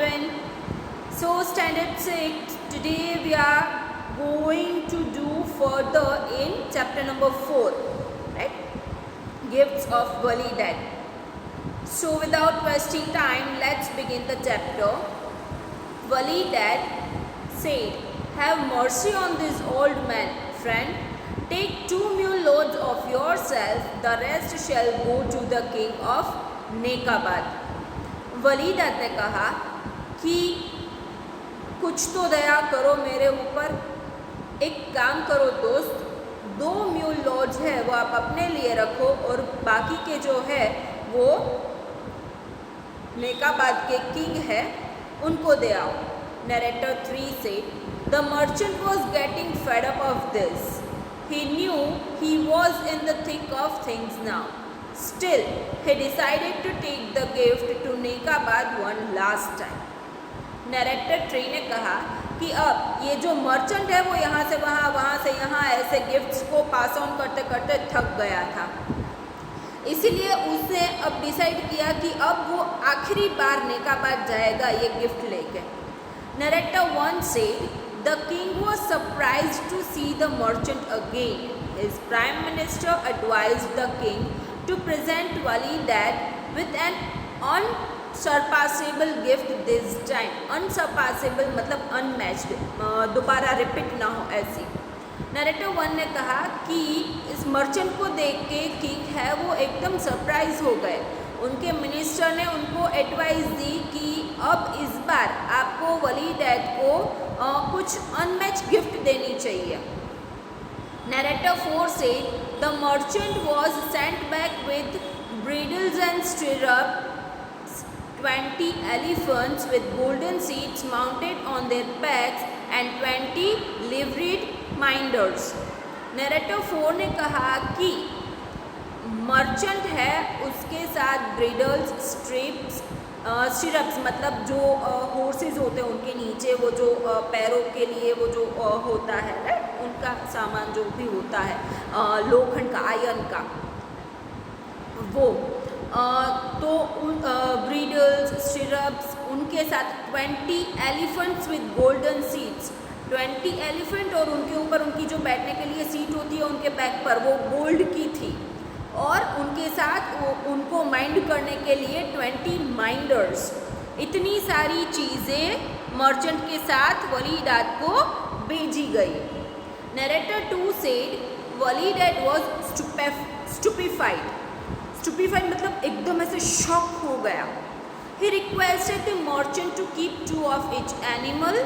everyone. So standard 6, today we are going to do further in chapter number 4, right? Gifts of Wali Dad. So without wasting time, let's begin the chapter. Wali Dad said, "Have mercy on this old man, friend. Take 2 mule loads of yourself, the rest shall go to the king of नेकाबाद." वली दाद ने कहा कि कुछ तो दया करो मेरे ऊपर, एक काम करो दोस्त, 2 म्यूल लॉर्ड्स है वो आप अपने लिए रखो और बाकी के जो है वो नेकाबाद के किंग है उनको दे आओ. Narrator 3 said, "The merchant was getting fed up of this. He knew he was in the thick of things now. Still, he decided to take the gift to नेकाबाद one last time." Narrator 3 ने कहा कि अब ये जो merchant है वो यहाँ से वहाँ, वहाँ से यहाँ ऐसे गिफ्ट्स को पास ऑन करते करते थक गया था. इसीलिए उसने अब डिसाइड किया कि अब वो आखिरी बार नेकाबाद जाएगा ये गिफ्ट लेके. Narrator 1 said, "The king was surprised to see the merchant again. His prime minister advised the king to present Wali Dad with an unsurpassable gift this time." Unsurpassable मतलब unmatched, दोबारा रिपीट ना हो ऐसी. Narrator 1 ने कहा कि इस merchant को देख के किंग है वो एकदम सरप्राइज हो गए. उनके मिनिस्टर ने उनको एडवाइस दी कि अब इस बार आपको वली डैड को कुछ अनमैच गिफ्ट देनी चाहिए. Narrator 4 said, "The merchant was sent back with bridles and stirrups, 20 elephants with golden seats mounted on their backs and 20 liveried minders." Narrator 4 ने कहा कि मर्चेंट है उसके साथ ब्रिडल्स, स्ट्रिप्स मतलब जो हॉर्सेस होते हैं उनके नीचे वो जो पैरों के लिए वो जो होता है राइट, उनका सामान जो भी होता है लोखंड का, आयरन का, वो तो उन ब्रिडल्स, स्टिरप्स, उनके साथ 20 elephants with golden seats, 20 elephant और उनके ऊपर उनकी जो बैठने के लिए सीट होती है उनके बैक पर वो गोल्ड की थी. और उनके साथ उनको माइंड करने के लिए 20 माइंडर्स. इतनी सारी चीज़ें मर्चेंट के साथ वली डैड को भेजी गई. Narrator 2 said, "Wali Dad was stupefied. Stupefied मतलब एकदम ऐसे शॉक हो गया. He requested the merchant to keep 2 of each animal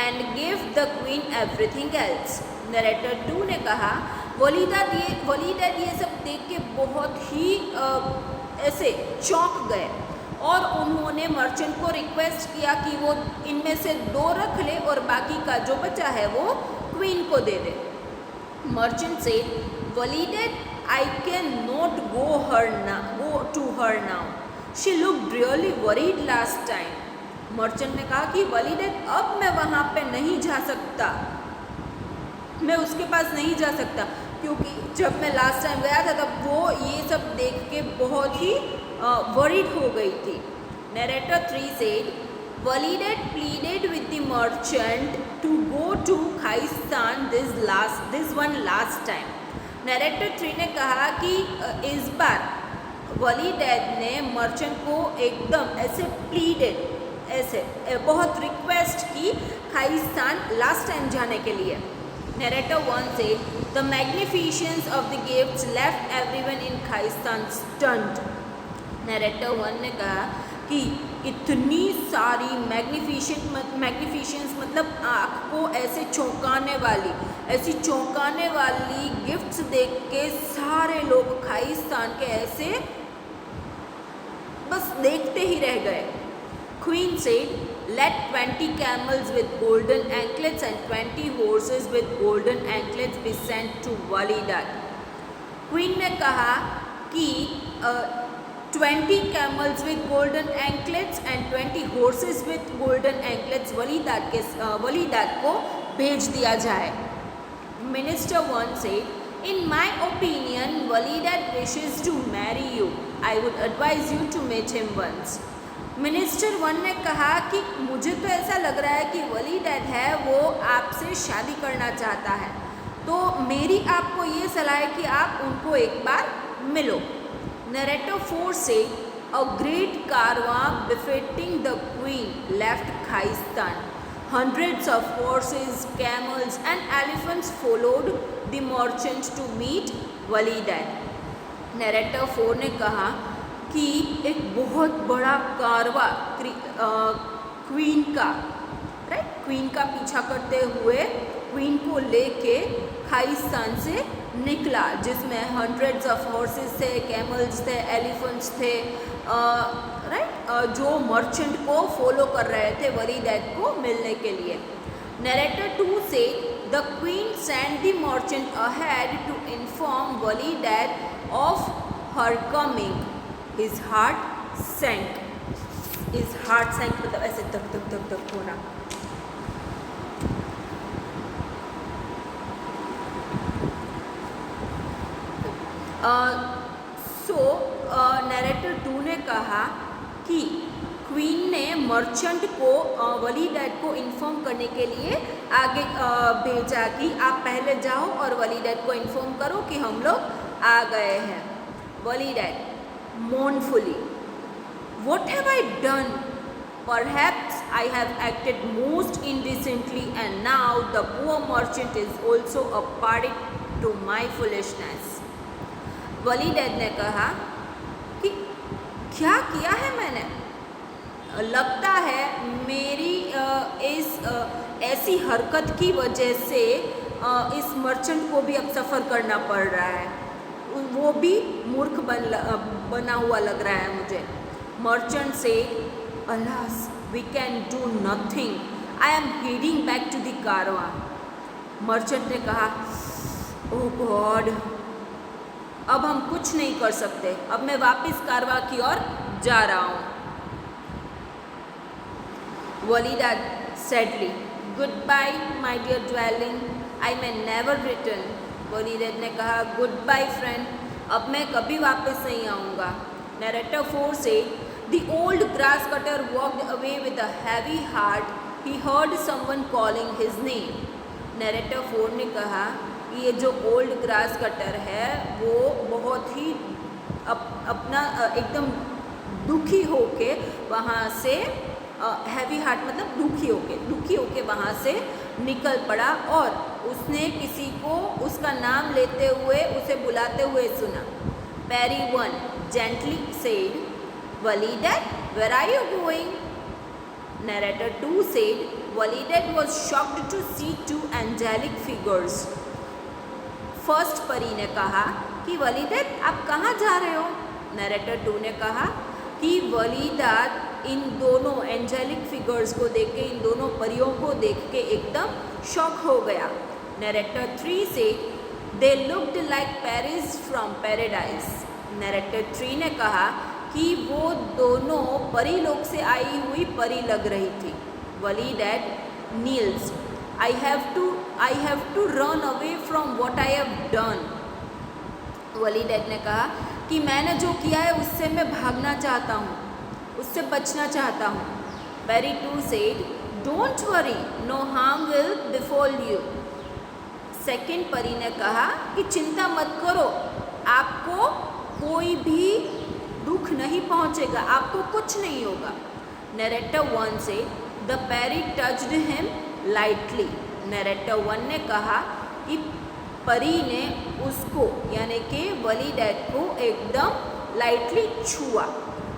and give the queen everything else." Narrator 2 ने कहा वली डैड ये सब देख के बहुत ही ऐसे चौंक गए और उन्होंने मर्चेंट को रिक्वेस्ट किया कि वो इनमें से 2 रख ले और बाकी का जो बचा है वो क्वीन को दे दे. मर्चेंट से वली dad, "I cannot go to her now. She looked really worried last time." Merchant ने कहा कि वली डैड अब मैं वहाँ पे नहीं जा सकता, मैं उसके पास नहीं जा सकता क्योंकि जब मैं लास्ट टाइम गया था तब वो ये सब देख के बहुत ही वरीड हो गई थी. Narrator 3 said, "Wali Dad pleaded with the merchant to go to Khaistan this one last time." Narrator 3 ने कहा कि इस बार वली डैड ने मर्चेंट को एकदम ऐसे प्लीडेड, ऐसे बहुत रिक्वेस्ट की खाइस्तान लास्ट टाइम जाने के लिए. Narrator 1 said, "The magnificence of the gifts left everyone in Khaistan stunned." Narrator 1 ने कहा कि इतनी सारी मैग्निफिशेंस मतलब आँख को ऐसे चौंकाने वाली गिफ्ट्स देख के सारे लोग खाइस्तान के ऐसे बस देखते ही रह गए. Queen said, "Let 20 camels with golden anklets and 20 horses with golden anklets be sent to Wali Dad." Queen ने कहा कि 20 camels with golden anklets and 20 horses with golden anklets वली दाद को भेज दिया जाए. Minister 1 said, "In my opinion, Wali Dad wishes to marry you. I would advise you to meet him once." Minister one ने कहा कि मुझे तो ऐसा लग रहा है कि वली डैड है वो आपसे शादी करना चाहता है, तो मेरी आपको ये सलाह है कि आप उनको एक बार मिलो। नरेटर 4 से a great Karwaan befitting the queen left खाइस्तान. Hundreds of horses, camels and elephants followed the merchant to meet Wali dad. Narrator 4 ने कहा कि एक बहुत बड़ा कारवा क्वीन का क्वीन का पीछा करते हुए क्वीन को लेके खाइस्तान से निकला, जिसमें हंड्रेड्स ऑफ हॉर्सेस थे, कैमल्स थे, एलिफेंट्स थे, जो मर्चेंट को फॉलो कर रहे थे वली डैड को मिलने के लिए। Narrator 2 says the queen send the merchant ahead to inform Walid of her coming. His heart sank. His heart sank मतलब ऐसे धक धक धक धक होना. नरेटर 2 ने कहा कि क्वीन ने मर्चेंट को वली डैड को इन्फॉर्म करने के लिए आगे भेजा कि आप पहले जाओ और वली डैड को इन्फॉर्म करो कि हम लोग आ गए हैं. वली dad mournfully, what have I done? Perhaps I have acted most indecently, and now the poor merchant is also a party to my foolishness. वली डैड ने कहा कि क्या किया है मैंने, लगता है मेरी इस ऐसी हरकत की वजह से इस मर्चेंट को भी अब सफ़र करना पड़ रहा है, वो भी मूर्ख बना हुआ लग रहा है मुझे. Merchant says alas we can do nothing, I am heading back to the caravan. Merchant ने कहा ओह गॉड, अब हम कुछ नहीं कर सकते, अब मैं वापस कारवां की ओर जा रहा हूँ. Wali Dad sadly, good bye my dear dwelling, I may never return. Wali Dad ने कहा गुड बाय फ्रेंड, अब मैं कभी वापस नहीं आऊँगा. नरेटर 4 से the old grass cutter walked away with a heavy heart, he heard someone calling his name. Narrator 4 ने कहा ये जो ओल्ड ग्रास कटर है वो बहुत ही अपना एकदम दुखी होके वहाँ से हैवी हार्ट मतलब दुखी होके वहाँ से निकल पड़ा और उसने किसी को उसका नाम लेते हुए उसे बुलाते हुए सुना. Fairy 1 gently said, Walid where are you going? Narrator 2 said, Walid was shocked to see 2 angelic figures. First परी ने कहा कि वली डैड आप कहाँ जा रहे हो? नरेटर 2 ने कहा कि वली डैड इन दोनों एंजेलिक फिगर्स को देख के, इन दोनों परियों को देख के एकदम शॉक हो गया. नरेटर 3 से they looked like Paris from paradise. Narrator 3 ने कहा कि वो दोनों परी लोक से आई हुई परी लग रही थी. Wali Dad kneels, I have to run away from what I have done. Wali Dad ने कहा कि मैंने जो किया है उससे मैं भागना चाहता हूँ, उससे बचना चाहता हूँ. पैरी 2 said, don't worry, no harm will befall you. Second परी ने कहा कि चिंता मत करो, आपको कोई भी दुख नहीं पहुँचेगा, आपको कुछ नहीं होगा. Narrator 1 says the fairy touched him lightly. Narrator 1 ने कहा कि परी ने उसको यानी कि वली डैड को एकदम लाइटली छुआ.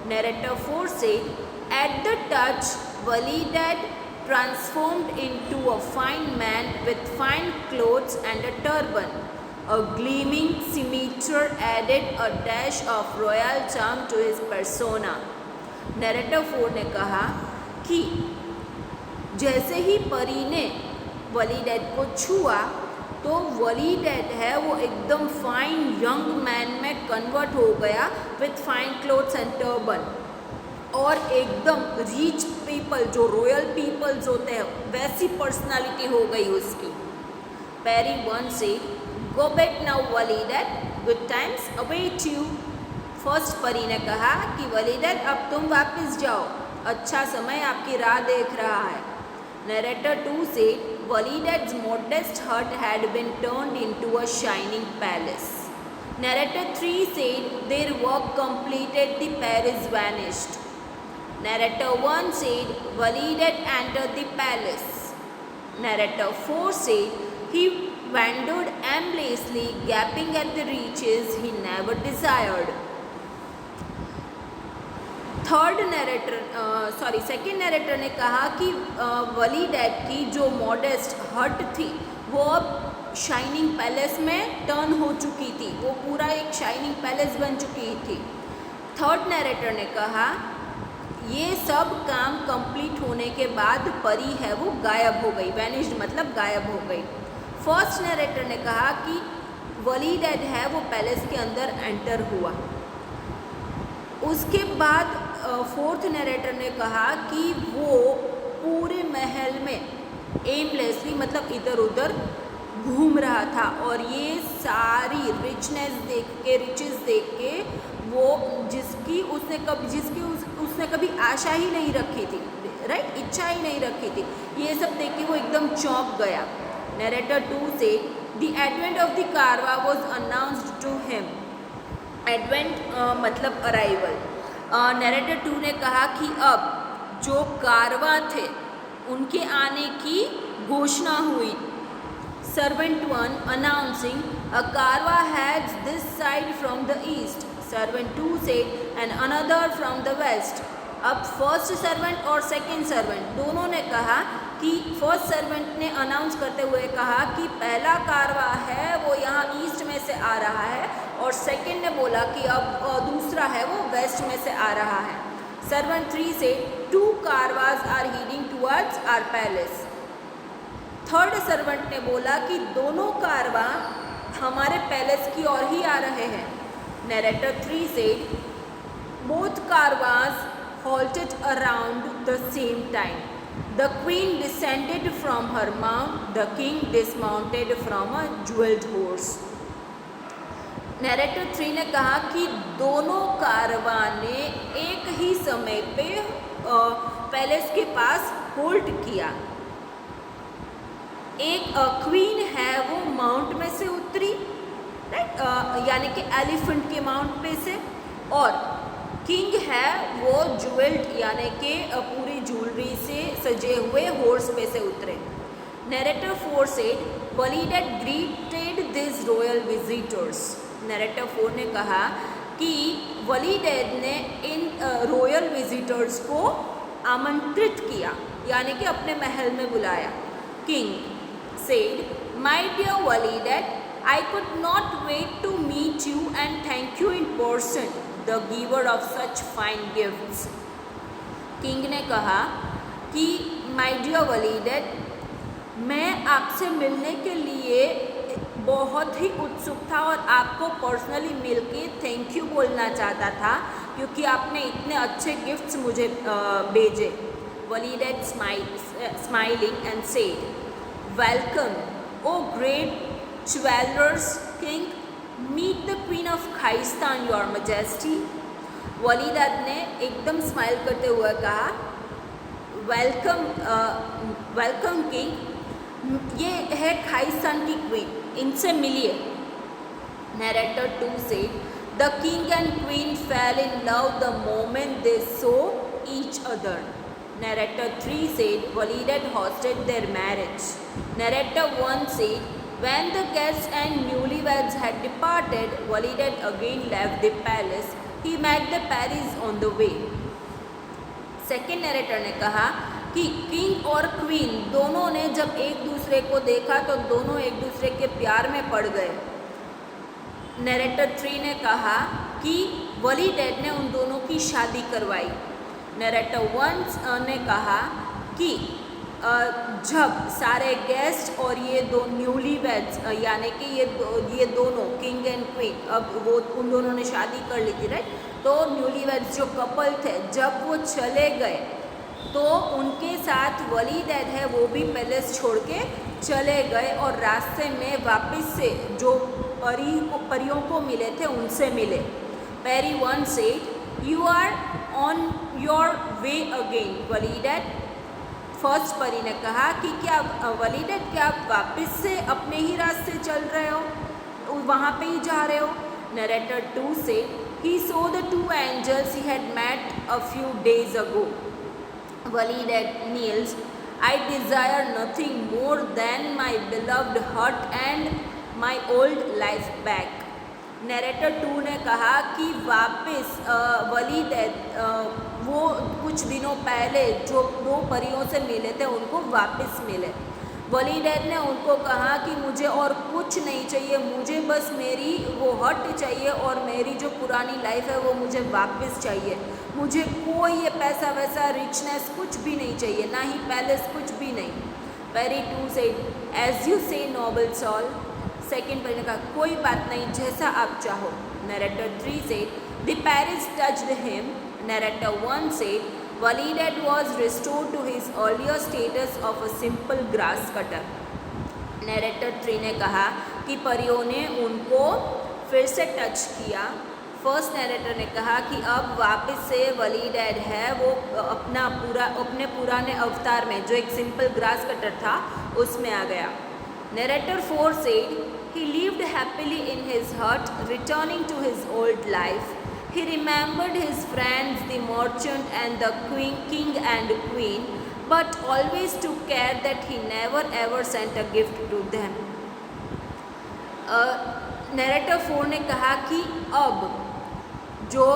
नरेटर 4 से at the touch Wali dad transformed into a fine man with fine clothes and a turban. A gleaming scimitar added a dash of royal charm to his persona. Narrator 4 ने कहा कि जैसे ही परी ने वली dad को छुआ तो वली डैड है वो एकदम फाइन यंग मैन में कन्वर्ट हो गया with fine clothes and turban, और एकदम रिच पीपल जो रॉयल पीपल्स होते हैं वैसी पर्सनालिटी हो गई उसकी. पैरी 1 से go back now Wali dad, good times await you. First परी ने कहा कि वली डैड अब तुम वापस जाओ, अच्छा समय आपकी राह देख रहा है। Narrator 2 said, Walid's modest hut had been turned into a shining palace. Narrator 3 said, their work completed, the palace vanished. Narrator 1 said, Walid had entered the palace. Narrator 4 said, he wandered aimlessly, gaping at the riches he never desired. Second narrator ने कहा कि वलीद की जो modest हट थी वो अब shining palace में टर्न हो चुकी थी, वो पूरा एक शाइनिंग पैलेस बन चुकी थी। थर्ड नैरेटर ने कहा ये सब काम कंप्लीट होने के बाद परी है वो गायब हो गई, वैनिश्ड मतलब गायब हो गई। फर्स्ट नैरेटर ने कहा कि वलीद है वो पैलेस के अंदर एंटर हुआ। उसके बाद फोर्थ नैरेटर ने कहा कि वो पूरे महल में एमलेसली मतलब इधर उधर घूम रहा था और ये सारी रिचेस देख के वो जिसकी उसने कभी आशा ही नहीं रखी थी, राइट, इच्छा ही नहीं रखी थी, ये सब देख के वो एकदम चौंक गया। Narrator 2 says the advent of the caravan was announced to him. Advent मतलब अराइवल। नैरेटर 2 ने कहा कि अब जो कारवा थे उनके आने की घोषणा हुई। Servant 1 announcing a caravan has this side from the east. Servant 2 said and another from the west. अब फर्स्ट सर्वेंट और सेकेंड सर्वेंट दोनों ने कहा कि फर्स्ट सर्वेंट ने अनाउंस करते हुए कहा कि पहला कारवा है वो यहाँ ईस्ट में से आ रहा है और सेकेंड ने बोला कि अब दूसरा है वो वेस्ट में से आ रहा है। सर्वेंट 3 से 2 caravans are heading towards our palace. Third servant ने बोला कि दोनों कारवा हमारे पैलेस की ओर ही आ रहे हैं। नैरेटर 3 से both कारवाज halted around the same time. The queen descended from her mount, the king dismounted from a jeweled horse. Narrator 3 ने कहा कि दोनों कारवां ने एक ही समय पे पैलेस के पास होल्ड किया। एक क्वीन है वो माउंट में से उतरी, राइट, यानी कि एलिफेंट के माउंट पे से, और किंग है वो ज्वेल्ड यानी कि पूरी ज्वेलरी से सजे हुए हॉर्स पे से उतरे। Narrator 4 says Walid had greeted this royal visitors. Narrator 4 ने कहा कि वलीद ने इन रॉयल विजिटर्स को आमंत्रित किया यानी कि अपने महल में बुलाया। King said, my dear Walid, I could not wait to meet you and thank you in person, the giver of such fine gifts. King ने कहा कि माय डियर वलीद, मैं आपसे मिलने के लिए बहुत ही उत्सुक था और आपको पर्सनली मिलके थैंक यू बोलना चाहता था क्योंकि आपने इतने अच्छे गिफ्ट्स मुझे भेजे। Walid smiling and said, welcome O great jewellers king, meet the queen of Khaistan your majesty. Walid ने एकदम स्माइल करते हुए कहा, वेलकम किंग, ये है खाइस्तान की क्वीन, इनसे मिलिए। Narrator 2 says the king and queen fail in love the moment they so each other. Narrator 3 said Walid had hosted their marriage. Narrator 1 said when the guests and newlyweds had departed, Walid had again left the palace. He met the Paris on the way. Second narrator ने कहा कि king और queen दोनों ने जब एक दूसरे को देखा तो दोनों एक दूसरे के प्यार में पड़ गए। नैरेटर 3 ने कहा कि वलीद ने उन दोनों की शादी करवाई। नैरेटर 1 ने कहा कि जब सारे गेस्ट और ये दो न्यूली वेड्स यानी कि ये दोनों किंग एंड क्वीन, अब वो उन दोनों ने शादी कर ली थी, राइट, तो न्यूली वेड्स जो कपल थे जब वो चले गए तो उनके साथ वलीद है वो भी पैलेस छोड़ के चले गए और रास्ते में वापस से जो परियों को मिले थे उनसे मिले। Fairy 1 said, "You are on your way again Walid. First परी ने कहा कि क्या वली डैड क्या आप वापस से अपने ही रास्ते चल रहे हो, वहाँ पे ही जा रहे हो। नरेटर 2 से he saw the two angels he had met a few days ago. Wali dad kneels, I desire nothing more than my beloved hut and my old life back. Narrator 2 ने कहा कि वापस वली डैड वो कुछ दिनों पहले जो 2 परियों से मिले थे उनको वापस मिले। वली डैड ने उनको कहा कि मुझे और कुछ नहीं चाहिए, मुझे बस मेरी वो हट चाहिए और मेरी जो पुरानी लाइफ है वो मुझे वापस चाहिए। मुझे कोई ये पैसा वैसा रिचनेस कुछ भी नहीं चाहिए, ना ही पैलेस, कुछ भी नहीं। पेरी 2 से एज यू से नोबल सॉल। सेकेंड पेरी ने कहा कोई बात नहीं, जैसा आप चाहो। नरेटर 3 से the Paris touched him. Narrator 1 से Wali dad was restored to his earlier status of a simple grass cutter. Narrator 3 ने कहा कि परियों ने उनको फिर से टच किया। फर्स्ट नरेटर ने कहा कि अब वापस से वली डैड है वो अपने पुराने अवतार में, जो एक सिंपल ग्रास कटर था, उसमें आ गया। Narrator 4 said he lived happily in his hut, returning to his old life. He remembered his friends, the merchant and the king and queen, but always took care that he never ever sent a gift to them. Narrator 4 ने कहा कि अब जो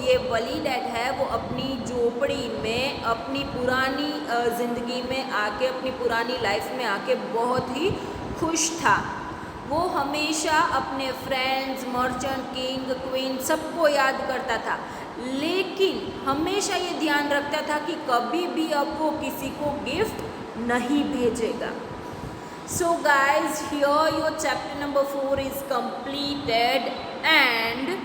ये वली dad है वो अपनी झोपड़ी में अपनी पुरानी ज़िंदगी में आके, अपनी पुरानी लाइफ में आके बहुत ही खुश था। वो हमेशा अपने फ्रेंड्स, मर्चेंट, किंग, क्वीन सबको याद करता था, लेकिन हमेशा ये ध्यान रखता था कि कभी भी अब वो किसी को गिफ्ट नहीं भेजेगा। So guys, here your chapter number 4 is completed and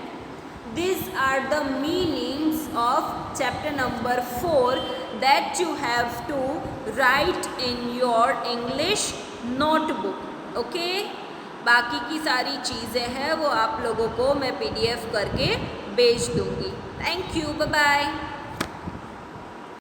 these are the meanings of chapter number 4 that you have to write in your English notebook. Okay? बाकी की सारी चीज़ें हैं वो आप लोगों को मैं PDF करके भेज दूँगी। Thank you, bye bye.